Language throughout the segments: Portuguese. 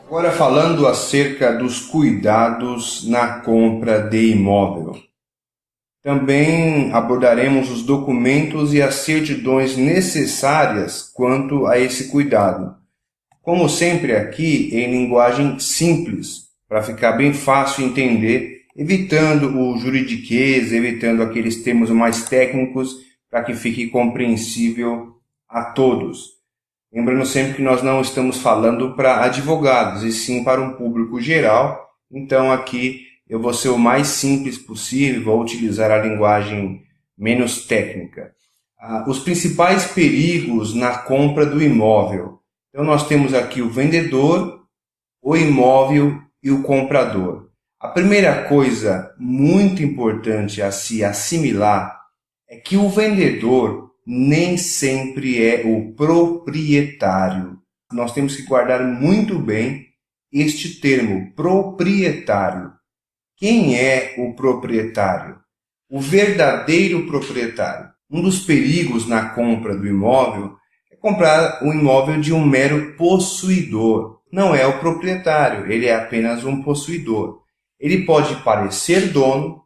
Agora falando acerca dos cuidados na compra de imóvel. Também abordaremos os documentos e as certidões necessárias quanto a esse cuidado. Como sempre aqui, em linguagem simples, para ficar bem fácil entender, evitando o juridiquês, evitando aqueles termos mais técnicos, para que fique compreensível a todos. Lembrando sempre que nós não estamos falando para advogados, e sim para um público geral. Então aqui eu vou ser o mais simples possível, vou utilizar a linguagem menos técnica. Os principais perigos na compra do imóvel. Então nós temos aqui o vendedor, o imóvel e o comprador. A primeira coisa muito importante a se assimilar é que o vendedor nem sempre é o proprietário. Nós temos que guardar muito bem este termo, proprietário. Quem é o proprietário? O verdadeiro proprietário. Um dos perigos na compra do imóvel é comprar o imóvel de um mero possuidor. Não é o proprietário, ele é apenas um possuidor. Ele pode parecer dono,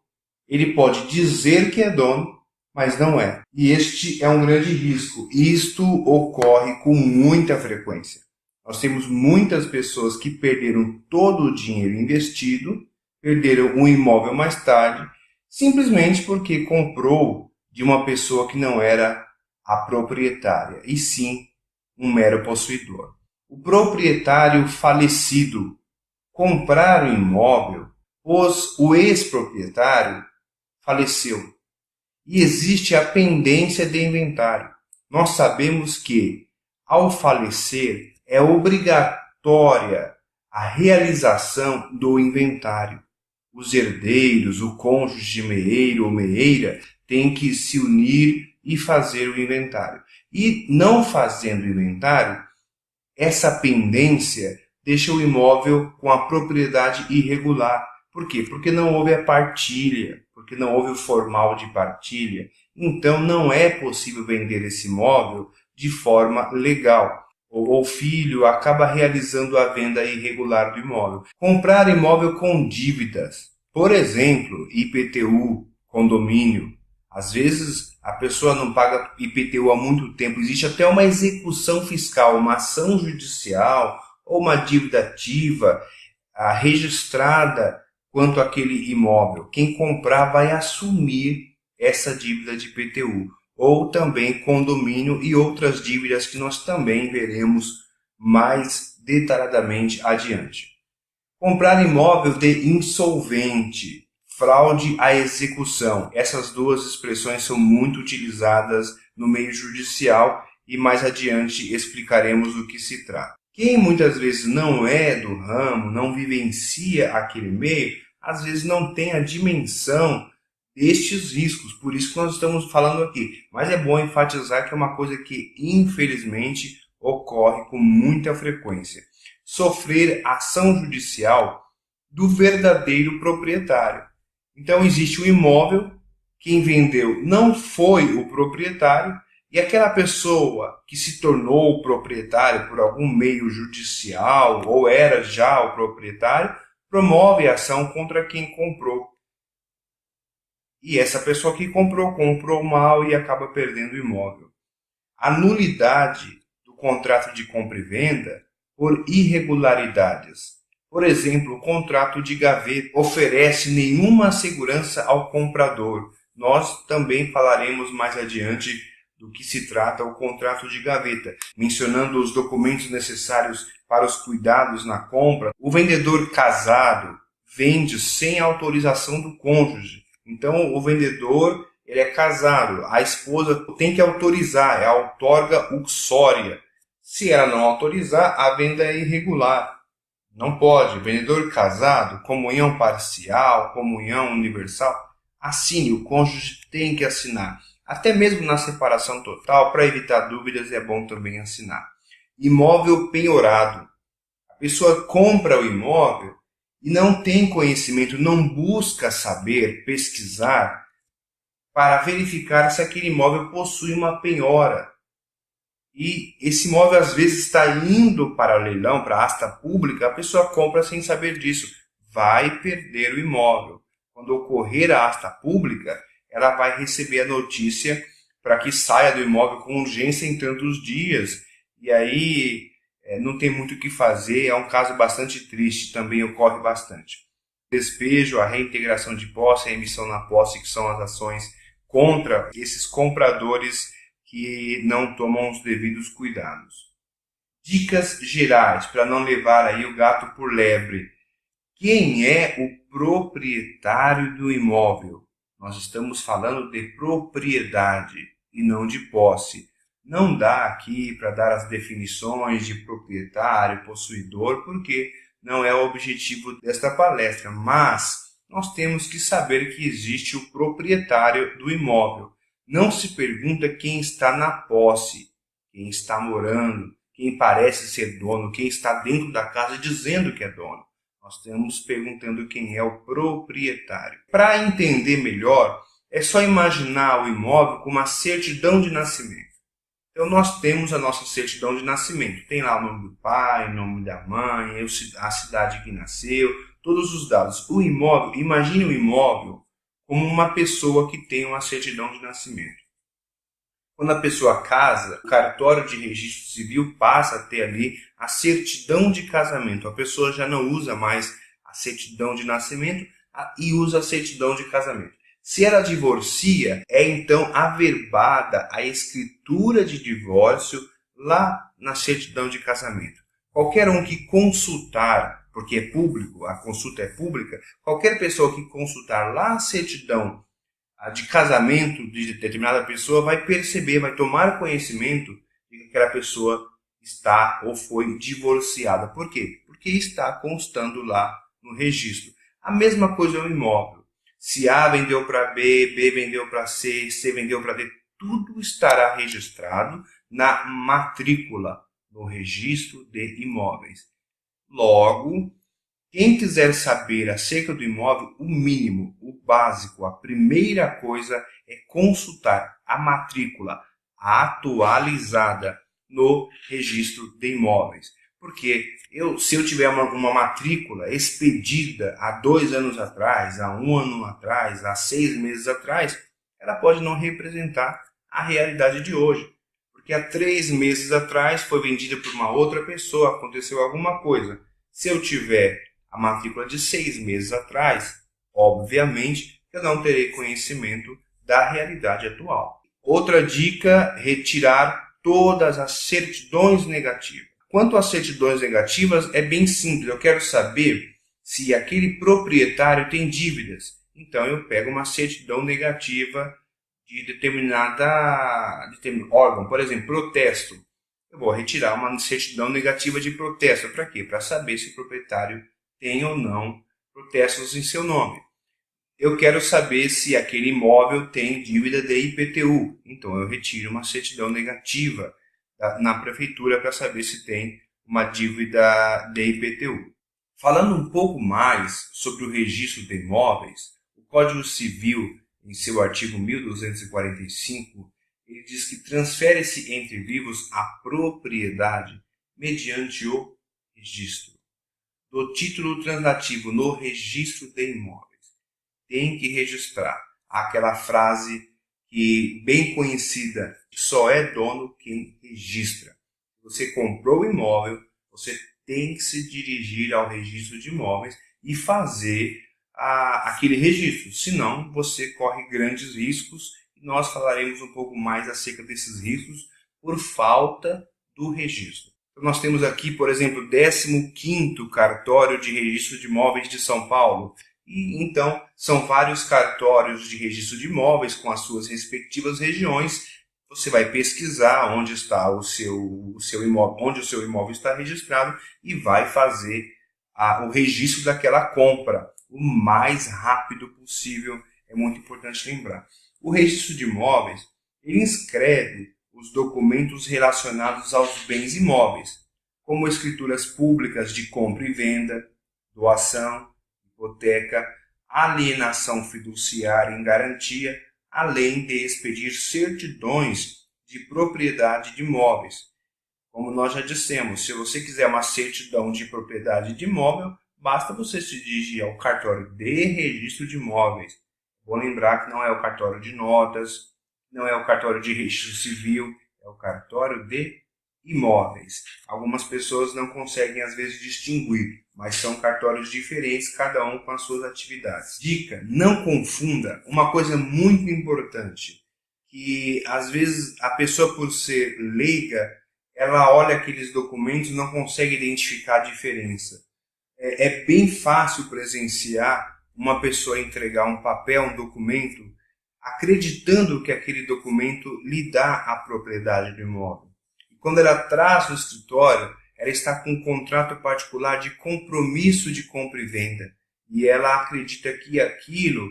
ele pode dizer que é dono, mas não é. E este é um grande risco. Isto ocorre com muita frequência. Nós temos muitas pessoas que perderam todo o dinheiro investido, perderam um imóvel mais tarde, simplesmente porque comprou de uma pessoa que não era a proprietária, e sim um mero possuidor. O proprietário falecido comprar o imóvel, pois o ex-proprietário faleceu. E existe a pendência de inventário. Nós sabemos que, ao falecer, é obrigatória a realização do inventário. Os herdeiros, o cônjuge meeiro ou meeira, têm que se unir e fazer o inventário. E não fazendo o inventário, essa pendência deixa o imóvel com a propriedade irregular. Por quê? Porque não houve a partilha, porque não houve o formal de partilha. Então não é possível vender esse imóvel de forma legal. O filho acaba realizando a venda irregular do imóvel. Comprar imóvel com dívidas, por exemplo, IPTU, condomínio. Às vezes a pessoa não paga IPTU há muito tempo, existe até uma execução fiscal, uma ação judicial ou uma dívida ativa registrada quanto àquele imóvel. Quem comprar vai assumir essa dívida de IPTU, ou também condomínio e outras dívidas que nós também veremos mais detalhadamente adiante. Comprar imóvel de insolvente, fraude à execução. Essas duas expressões são muito utilizadas no meio judicial e mais adiante explicaremos do que se trata. Quem muitas vezes não é do ramo, não vivencia aquele meio, às vezes não tem a dimensão destes riscos, por isso que nós estamos falando aqui. Mas é bom enfatizar que é uma coisa que infelizmente ocorre com muita frequência. Sofrer ação judicial do verdadeiro proprietário. Então existe um imóvel, quem vendeu não foi o proprietário, e aquela pessoa que se tornou o proprietário por algum meio judicial, ou era já o proprietário, promove a ação contra quem comprou. E essa pessoa que comprou mal e acaba perdendo o imóvel. A nulidade do contrato de compra e venda por irregularidades. Por exemplo, o contrato de gaveta oferece nenhuma segurança ao comprador. Nós também falaremos mais adiante do que se trata o contrato de gaveta, mencionando os documentos necessários para os cuidados na compra. O vendedor casado vende sem autorização do cônjuge. Então, o vendedor ele é casado, a esposa tem que autorizar, é a outorga uxória. Se ela não autorizar, a venda é irregular. Não pode. Vendedor casado, comunhão parcial, comunhão universal, assine, o cônjuge tem que assinar. Até mesmo na separação total, para evitar dúvidas, é bom também assinar. Imóvel penhorado. A pessoa compra o imóvel e não tem conhecimento, não busca saber, pesquisar, para verificar se aquele imóvel possui uma penhora. e esse imóvel às vezes está indo para o leilão, para a asta pública, a pessoa compra sem saber disso. Vai perder o imóvel. Quando ocorrer a asta pública, ela vai receber a notícia para que saia do imóvel com urgência em tantos dias. E aí não tem muito o que fazer, é um caso bastante triste, também ocorre bastante. Despejo, a reintegração de posse, a emissão na posse, que são as ações contra esses compradores que não tomam os devidos cuidados. Dicas gerais para não levar aí o gato por lebre. Quem é o proprietário do imóvel? Nós estamos falando de propriedade e não de posse. Não dá aqui para dar as definições de proprietário, possuidor, porque não é o objetivo desta palestra, mas nós temos que saber que existe o proprietário do imóvel. Não se pergunta quem está na posse, quem está morando, quem parece ser dono, quem está dentro da casa dizendo que é dono. Nós estamos perguntando quem é o proprietário. Para entender melhor, é só imaginar o imóvel com uma certidão de nascimento. Então nós temos a nossa certidão de nascimento. Tem lá o nome do pai, o nome da mãe, a cidade que nasceu, todos os dados. O imóvel, imagine o imóvel como uma pessoa que tem uma certidão de nascimento. Quando a pessoa casa, o cartório de registro civil passa a ter ali a certidão de casamento. A pessoa já não usa mais a certidão de nascimento e usa a certidão de casamento. Se ela divorcia, é então averbada a escritura de divórcio lá na certidão de casamento. Qualquer um que consultar, porque é público, a consulta é pública, qualquer pessoa que consultar lá a certidão de casamento de determinada pessoa vai perceber, vai tomar conhecimento de que aquela pessoa está ou foi divorciada. Por quê? Porque está constando lá no registro. A mesma coisa é o imóvel. Se A vendeu para B, B vendeu para C, C vendeu para D, tudo estará registrado na matrícula, no registro de imóveis. Logo, quem quiser saber acerca do imóvel, o mínimo, o básico, a primeira coisa é consultar a matrícula atualizada no registro de imóveis. Porque se eu tiver uma matrícula expedida há 2 anos atrás, há 1 ano atrás, há 6 meses atrás, ela pode não representar a realidade de hoje. Porque há 3 meses atrás foi vendida por uma outra pessoa, aconteceu alguma coisa. Se eu tiver a matrícula de 6 meses atrás, obviamente eu não terei conhecimento da realidade atual. Outra dica, retirar todas as certidões negativas. Quanto às certidões negativas, é bem simples. Eu quero saber se aquele proprietário tem dívidas. Então eu pego uma certidão negativa de determinado órgão, por exemplo, protesto. Eu vou retirar uma certidão negativa de protesto. Para quê? Para saber se o proprietário tem ou não protestos em seu nome. Eu quero saber se aquele imóvel tem dívida de IPTU. Então eu retiro uma certidão negativa na prefeitura para saber se tem uma dívida de IPTU. Falando um pouco mais sobre o registro de imóveis, o Código Civil, em seu artigo 1245, ele diz que transfere-se entre vivos a propriedade mediante o registro do título translativo no registro de imóveis. Tem que registrar aquela frase que bem conhecida, só é dono quem registra. Você comprou o imóvel, você tem que se dirigir ao registro de imóveis e fazer aquele registro, senão você corre grandes riscos e nós falaremos um pouco mais acerca desses riscos por falta do registro. Então, nós temos aqui, por exemplo, o 15º Cartório de Registro de Imóveis de São Paulo. E então são vários cartórios de registro de imóveis com as suas respectivas regiões. Você vai pesquisar onde está o seu imóvel, onde o seu imóvel está registrado e vai fazer o registro daquela compra o mais rápido possível. É muito importante lembrar. O registro de imóveis, ele inscreve os documentos relacionados aos bens imóveis, como escrituras públicas de compra e venda, doação, hipoteca, alienação fiduciária em garantia, além de expedir certidões de propriedade de imóveis. Como nós já dissemos, se você quiser uma certidão de propriedade de imóvel, basta você se dirigir ao cartório de registro de imóveis. Vou lembrar que não é o cartório de notas, não é o cartório de registro civil, é o cartório de imóveis. Algumas pessoas não conseguem às vezes distinguir, mas são cartórios diferentes, cada um com as suas atividades. Dica: não confunda uma coisa muito importante, que às vezes a pessoa, por ser leiga, ela olha aqueles documentos e não consegue identificar a diferença. É bem fácil presenciar uma pessoa entregar um papel, um documento, acreditando que aquele documento lhe dá a propriedade do imóvel. Quando ela traz no escritório, ela está com um contrato particular de compromisso de compra e venda. E ela acredita que aquilo,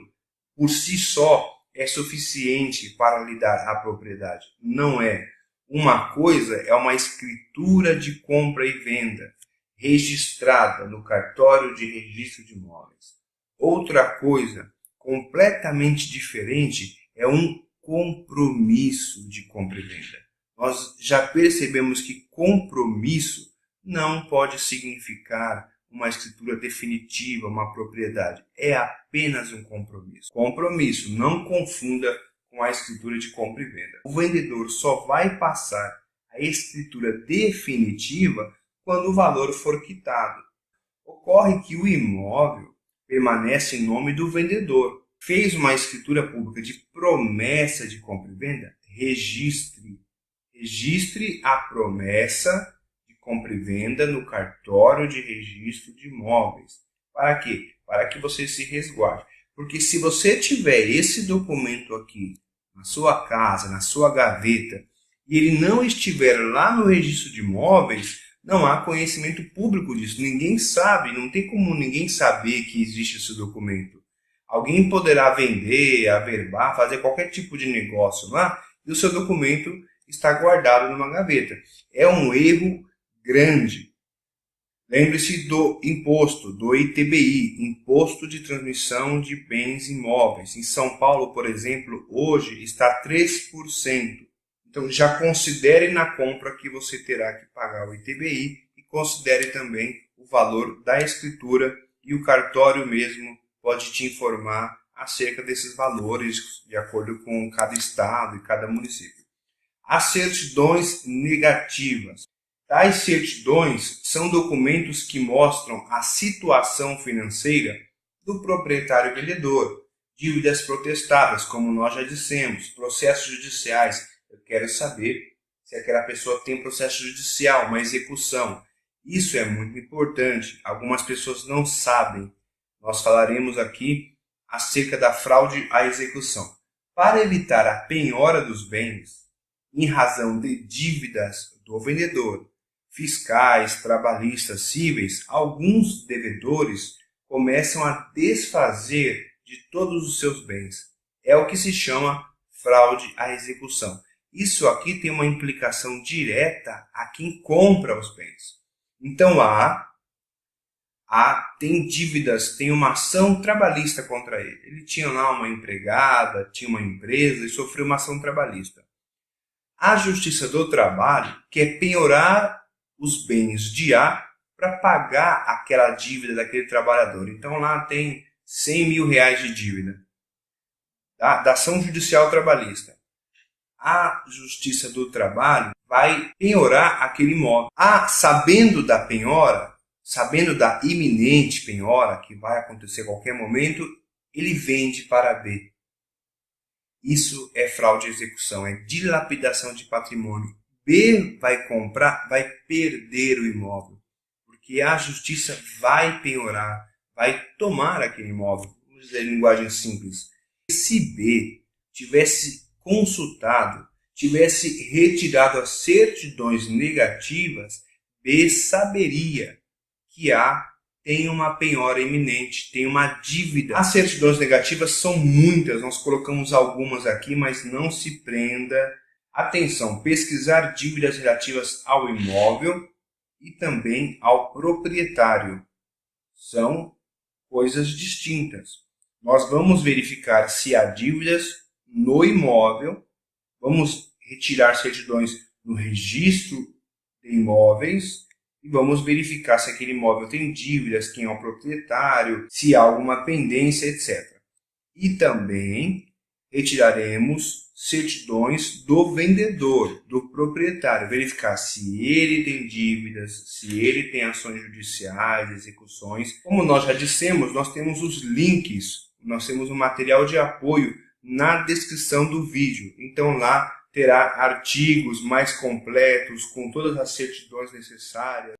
por si só, é suficiente para lhe dar a propriedade. Não é. Uma coisa é uma escritura de compra e venda, registrada no cartório de registro de imóveis. Outra coisa, completamente diferente, é um compromisso de compra e venda. Nós já percebemos que compromisso não pode significar uma escritura definitiva, uma propriedade. É apenas um compromisso. Compromisso, não confunda com a escritura de compra e venda. O vendedor só vai passar a escritura definitiva quando o valor for quitado. Ocorre que o imóvel permanece em nome do vendedor. Fez uma escritura pública de promessa de compra e venda? Registre a promessa de compra e venda no cartório de registro de imóveis. Para quê? Para que você se resguarde. Porque se você tiver esse documento aqui na sua casa, na sua gaveta, e ele não estiver lá no registro de imóveis, não há conhecimento público disso. Ninguém sabe, não tem como ninguém saber que existe esse documento. Alguém poderá vender, averbar, fazer qualquer tipo de negócio lá, e o seu documento está guardado numa gaveta. É um erro grande. Lembre-se do imposto, do ITBI, Imposto de Transmissão de Bens Imóveis. Em São Paulo, por exemplo, hoje está 3%. Então já considere na compra que você terá que pagar o ITBI e considere também o valor da escritura, e o cartório mesmo pode te informar acerca desses valores de acordo com cada estado e cada município. As certidões negativas. Tais certidões são documentos que mostram a situação financeira do proprietário vendedor, dívidas protestadas, como nós já dissemos, processos judiciais. Eu quero saber se aquela pessoa tem processo judicial, uma execução. Isso é muito importante. Algumas pessoas não sabem. Nós falaremos aqui acerca da fraude à execução. Para evitar a penhora dos bens, em razão de dívidas do vendedor, fiscais, trabalhistas, cíveis, alguns devedores começam a desfazer de todos os seus bens. É o que se chama fraude à execução. Isso aqui tem uma implicação direta a quem compra os bens. Então tem dívidas, tem uma ação trabalhista contra ele. Ele tinha lá uma empregada, tinha uma empresa e sofreu uma ação trabalhista. A Justiça do Trabalho quer penhorar os bens de A para pagar aquela dívida daquele trabalhador. Então lá tem 100 mil reais de dívida da ação judicial trabalhista. A Justiça do Trabalho vai penhorar aquele imóvel. Sabendo da penhora, sabendo da iminente penhora, que vai acontecer a qualquer momento, ele vende para B. Isso é fraude à execução, é dilapidação de patrimônio. B vai comprar, vai perder o imóvel, porque a justiça vai penhorar, vai tomar aquele imóvel. Vamos dizer em linguagem simples. Se B tivesse consultado, tivesse retirado as certidões negativas, B saberia que A tem uma penhora iminente, tem uma dívida. As certidões negativas são muitas, nós colocamos algumas aqui, mas não se prenda. Atenção, pesquisar dívidas relativas ao imóvel e também ao proprietário. São coisas distintas. Nós vamos verificar se há dívidas no imóvel, vamos retirar certidões no registro de imóveis e vamos verificar se aquele imóvel tem dívidas, quem é o proprietário, se há alguma pendência, etc. E também retiraremos certidões do vendedor, do proprietário, verificar se ele tem dívidas, se ele tem ações judiciais, execuções. Como nós já dissemos, nós temos os links, nós temos um material de apoio na descrição do vídeo. Então lá terá artigos mais completos com todas as certidões necessárias.